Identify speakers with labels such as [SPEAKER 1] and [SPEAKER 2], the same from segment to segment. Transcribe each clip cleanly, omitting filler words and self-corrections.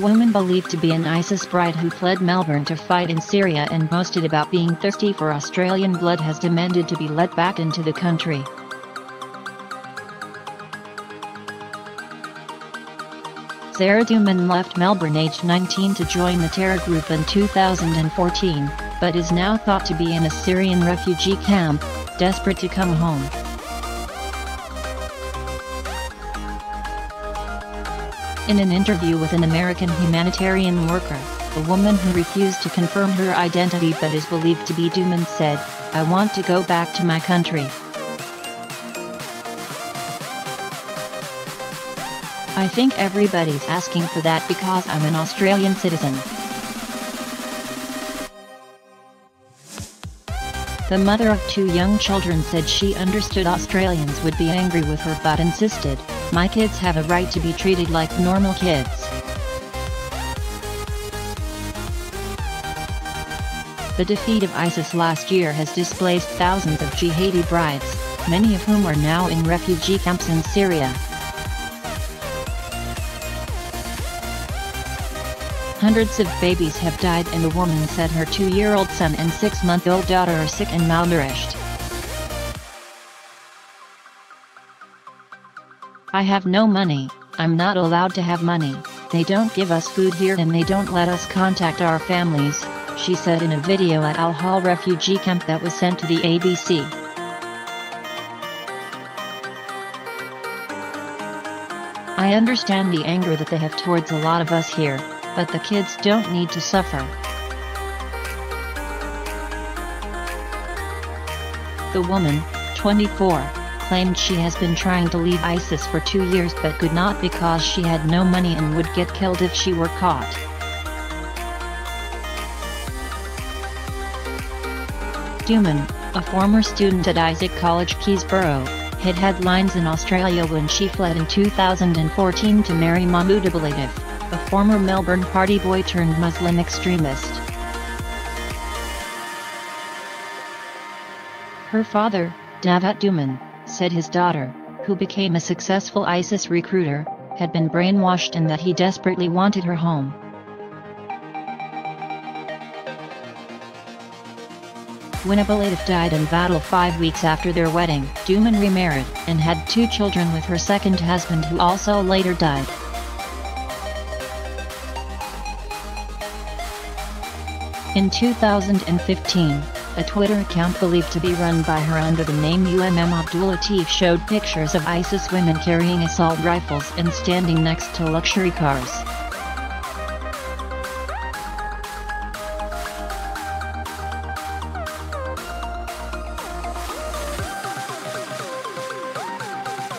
[SPEAKER 1] woman believed to be an ISIS bride who fled Melbourne to fight in Syria and boasted about being thirsty for Australian blood has demanded to be let back into the country. Sarah Duman left Melbourne aged 19 to join the terror group in 2014, but is now thought to be in a Syrian refugee camp, desperate to come home. In an interview with an American humanitarian worker, the woman who refused to confirm her identity but is believed to be Duman said, "I want to go back to my country. I think everybody's asking for that because I'm an Australian citizen." The mother of 2 young children said she understood Australians would be angry with her but insisted, "My kids have a right to be treated like normal kids." The defeat of ISIS last year has displaced thousands of jihadi brides, many of whom are now in refugee camps in Syria. Hundreds of babies have died and the woman said her 2-year-old son and 6-month-old daughter are sick and malnourished. "I have no money, I'm not allowed to have money, they don't give us food here and they don't let us contact our families," she said in a video at Al Hol refugee camp that was sent to the ABC. "I understand the anger that they have towards a lot of us here, but the kids don't need to suffer." The woman, 24, claimed she has been trying to leave ISIS for 2 years but could not because she had no money and would get killed if she were caught. Duman, a former student at Isaac College Keysborough, hit headlines in Australia when she fled in 2014 to marry Mahmoud Aboulatef, a former Melbourne party boy turned Muslim extremist. Her father, Davat Duman, said his daughter, who became a successful ISIS recruiter, had been brainwashed and that he desperately wanted her home. When Aboulatef died in battle 5 weeks after their wedding, Duman remarried, and had 2 children with her second husband who also later died. In 2015, a Twitter account believed to be run by her under the name Abdulatif showed pictures of ISIS women carrying assault rifles and standing next to luxury cars.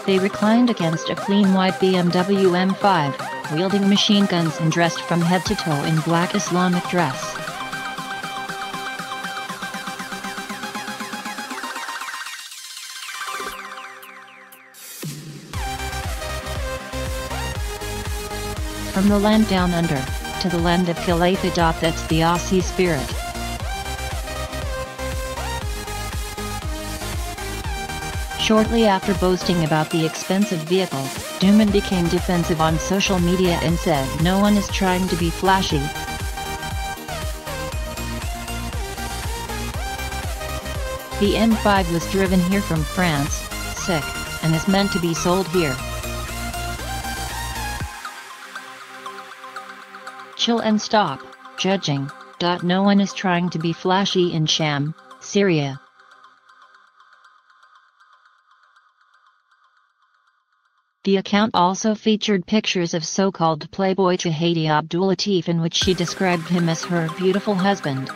[SPEAKER 1] They reclined against a clean white BMW M5, wielding machine guns and dressed from head to toe in black Islamic dress. From the land down under, to the land of Caliphate. That's the Aussie spirit. Shortly after boasting about the expensive vehicle, Duman became defensive on social media and said no one is trying to be flashy. The M5 was driven here from France, sick, and is meant to be sold here. Chill and stop judging. No one is trying to be flashy in Sham, Syria. The account also featured pictures of so-called playboy jihadi Abdulatif in which she described him as her beautiful husband.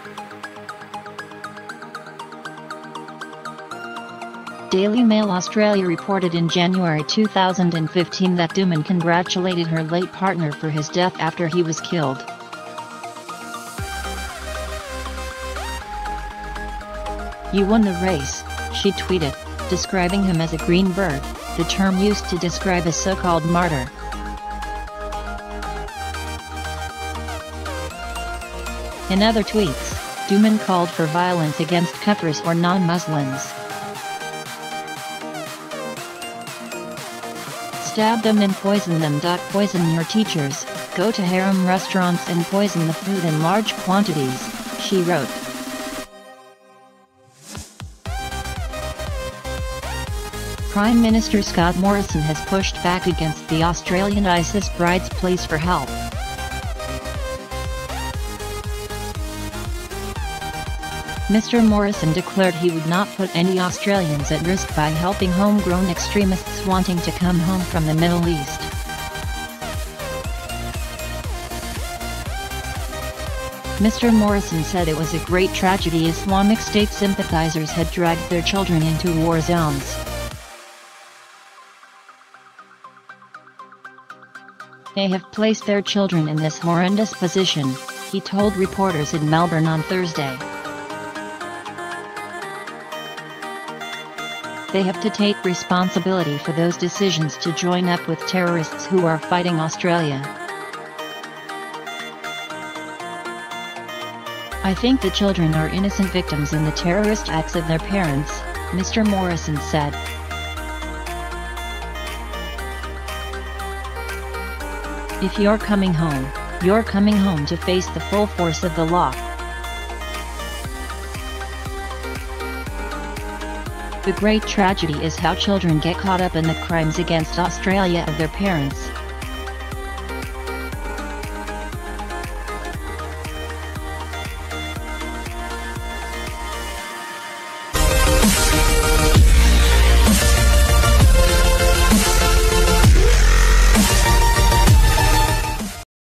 [SPEAKER 1] Daily Mail Australia reported in January 2015 that Duman congratulated her late partner for his death after he was killed. "You won the race," she tweeted, describing him as a green bird, the term used to describe a so-called martyr. In other tweets, Duman called for violence against Kafirs or non-Muslims. "Stab them and poison them. Poison your teachers, go to harem restaurants and poison the food in large quantities, she wrote. Prime Minister Scott Morrison has pushed back against the Australian ISIS bride's pleas for help. Mr. Morrison declared he would not put any Australians at risk by helping homegrown extremists wanting to come home from the Middle East. Mr. Morrison said it was a great tragedy Islamic State sympathizers had dragged their children into war zones. They have placed their children in this horrendous position, he told reporters in Melbourne on Thursday. They have to take responsibility for those decisions to join up with terrorists who are fighting Australia. I think the children are innocent victims in the terrorist acts of their parents, Mr. Morrison said. If you're coming home to face the full force of the law. The great tragedy is how children get caught up in the crimes against Australia of their parents,